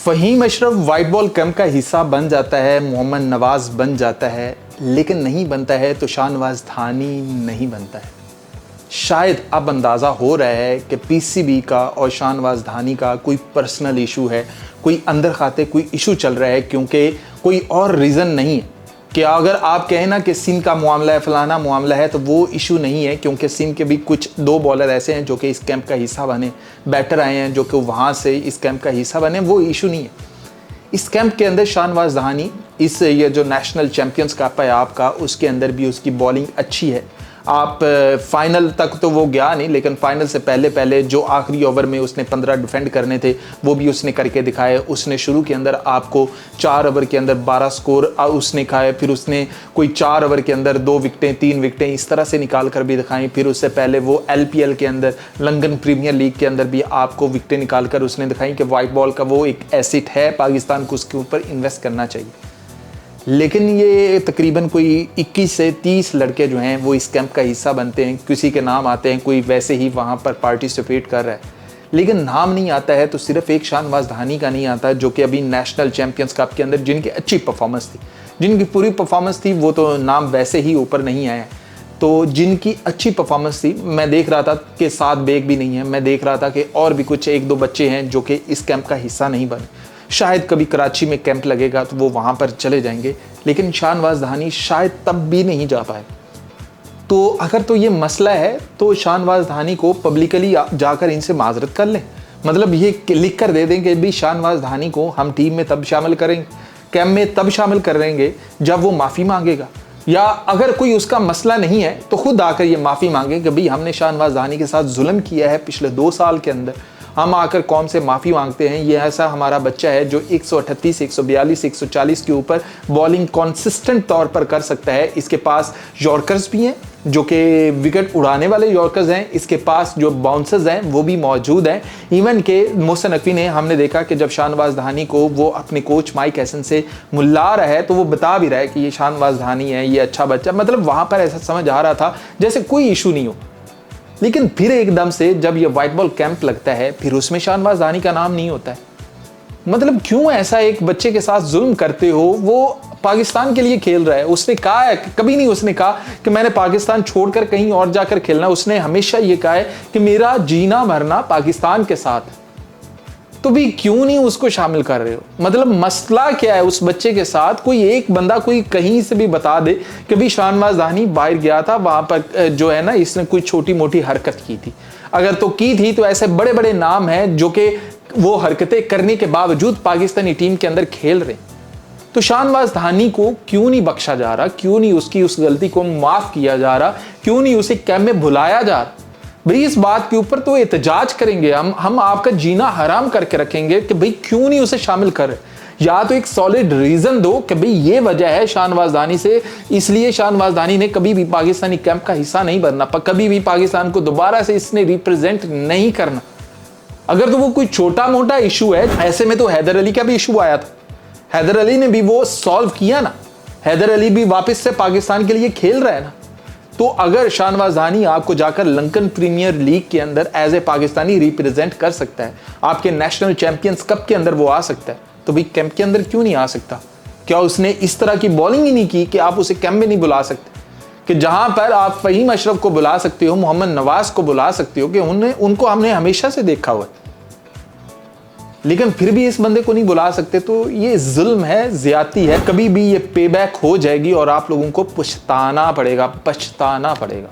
Faheem Ashraf white ball camp का हिस्सा बन जाता है, मोहम्मद नवाज़ बन जाता है, लेकिन नहीं बनता है तो शाहनवाज़ धानी नहीं बनता है। शायद अब अंदाज़ा हो रहा है कि पीसीबी का और शाहनवाज़ धानी का कोई पर्सनल इशू है, कोई अंदर खाते कोई इशू चल रहा है, क्योंकि कोई और रीज़न नहीं है कि अगर आप कहें ना कि सिंध का मामला है, फलाना मामला है, तो वो इशू नहीं है, क्योंकि सिंध के भी कुछ 2 बॉलर ऐसे हैं जो कि इस कैंप का हिस्सा बने, बैटर आए हैं जो कि वहाँ से इस कैंप का हिस्सा बने, वो इशू नहीं है। इस कैंप के अंदर शाहनवाज़ धानी ये जो नेशनल चैम्पियंस कप है आपका, उसके अंदर भी उसकी बॉलिंग अच्छी है। आप फाइनल तक तो वो गया नहीं, लेकिन फाइनल से पहले जो आखिरी ओवर में उसने 15 डिफेंड करने थे वो भी उसने करके दिखाए। उसने शुरू के अंदर आपको 4 ओवर के अंदर 12 स्कोर उसने खाए, फिर उसने कोई 4 ओवर के अंदर 2 विकेटें 3 विकेटें इस तरह से निकाल कर भी दिखाई। फिर उससे पहले वो LPL के अंदर, लंदन प्रीमियर लीग के अंदर भी आपको विकेटें निकाल कर उसने दिखाई कि वाइट बॉल का वो एक एसेट है, पाकिस्तान को उसके ऊपर इन्वेस्ट करना चाहिए। लेकिन ये तकरीबन कोई 21 से 30 लड़के जो हैं वो इस कैंप का हिस्सा बनते हैं, किसी के नाम आते हैं, कोई वैसे ही वहाँ पर पार्टिसिपेट कर रहा है, लेकिन नाम नहीं आता है तो सिर्फ एक शाहनवाज़ धानी का नहीं आता, जो कि अभी नेशनल चैम्पियंस कप के अंदर जिनकी अच्छी परफॉर्मेंस थी, जिनकी पूरी परफॉर्मेंस थी, वो तो नाम वैसे ही ऊपर नहीं आए। तो जिनकी अच्छी परफॉर्मेंस थी, मैं देख रहा था कि 7 बेग भी नहीं है, मैं देख रहा था कि और भी कुछ 1-2 बच्चे हैं जो कि इस कैंप का हिस्सा नहीं बने। शायद कभी कराची में कैंप लगेगा तो वो वहाँ पर चले जाएंगे, लेकिन शाहनवाज़ धानी शायद तब भी नहीं जा पाए। तो अगर तो ये मसला है तो शाहनवाज़ धानी को पब्लिकली जाकर इनसे माजरत कर लें, मतलब ये लिख कर दे दें कि भी शाहनवाज़ धानी को हम टीम में तब शामिल करेंगे, कैंप में तब शामिल करेंगे जब वो माफ़ी मांगेगा, या अगर कोई उसका मसला नहीं है तो खुद आकर ये माफ़ी मांगे कि भाई हमने शाहनवाज़ धानी के साथ जुल्म किया है पिछले 2 साल के अंदर, हम आकर कौम से माफ़ी मांगते हैं। ये ऐसा हमारा बच्चा है जो 138, 142, 140 के ऊपर बॉलिंग कंसिस्टेंट तौर पर कर सकता है। इसके पास यॉर्कर्स भी हैं जो कि विकेट उड़ाने वाले यॉर्कर्स हैं, इसके पास जो बाउंसर्स हैं वो भी मौजूद हैं। इवन के मोहसिन नकवी ने, हमने देखा कि जब शाहनवाज़ धानी को वो अपने कोच माइक हैसन से मिला रहा है तो वो बता भी रहा है कि ये शाहनवाज़ धानी है, ये अच्छा बच्चा, मतलब वहाँ पर ऐसा समझ आ रहा था जैसे कोई इशू नहीं हो। लेकिन फिर एकदम से जब ये वाइट बॉल कैंप लगता है, फिर उसमें शाहनवाज़ धानी का नाम नहीं होता है। मतलब क्यों ऐसा एक बच्चे के साथ जुल्म करते हो? वो पाकिस्तान के लिए खेल रहा है, उसने कहा है, कभी नहीं उसने कहा कि मैंने पाकिस्तान छोड़कर कहीं और जाकर खेलना, उसने हमेशा ये कहा है कि मेरा जीना मरना पाकिस्तान के साथ। तो भी क्यों नहीं उसको शामिल कर रहे हो? मतलब मसला क्या है उस बच्चे के साथ? कोई एक बंदा कोई कहीं से भी बता दे कि भी शाहनवाज़ धानी बाहर गया था, वहां पर जो है ना इसने कोई छोटी मोटी हरकत की थी। अगर तो की थी तो ऐसे बड़े बड़े नाम हैं जो कि वो हरकतें करने के बावजूद पाकिस्तानी टीम के अंदर खेल रहे। तो शाहनवाज़ धानी को क्यों नहीं बख्शा जा रहा? क्यों नहीं उसकी उस गलती को माफ किया जा रहा? क्यों नहीं उसे कैंप में बुलाया जा रहा? भाई इस बात के ऊपर तो एहतजाज करेंगे हम आपका जीना हराम करके रखेंगे कि भाई क्यों नहीं उसे शामिल कर। या तो एक सॉलिड रीजन दो कि भाई ये वजह है शाहनवाज़ धानी से, इसलिए शाहनवाज़ धानी ने कभी भी पाकिस्तानी कैंप का हिस्सा नहीं बनना, कभी भी पाकिस्तान को दोबारा से इसने रिप्रेजेंट नहीं करना। अगर तो वो कोई छोटा मोटा इशू है, ऐसे में तो हैदर अली का भी इशू आया था, हैदर अली ने भी वो सॉल्व किया ना, हैदर अली भी वापस से पाकिस्तान के लिए खेल रहा है ना। तो अगर शाहनवाज़ धानी आपको जाकर लंदन प्रीमियर लीग के अंदर एज ए पाकिस्तानी रिप्रेजेंट कर सकता है, आपके नेशनल चैंपियंस कप के अंदर वो आ सकता है, तो भाई कैंप के अंदर क्यों नहीं आ सकता? क्या उसने इस तरह की बॉलिंग ही नहीं की कि आप उसे कैंप में नहीं बुला सकते? कि जहां पर आप फ़हीम अशरफ को बुला सकते हो, मोहम्मद नवाज़ को बुला सकते हो, कि उनको हमने हमेशा से देखा हुआ है, लेकिन फिर भी इस बंदे को नहीं बुला सकते, तो ये जुल्म है, ज्यादती है। कभी भी ये पे बैक हो जाएगी और आप लोगों को पछताना पड़ेगा।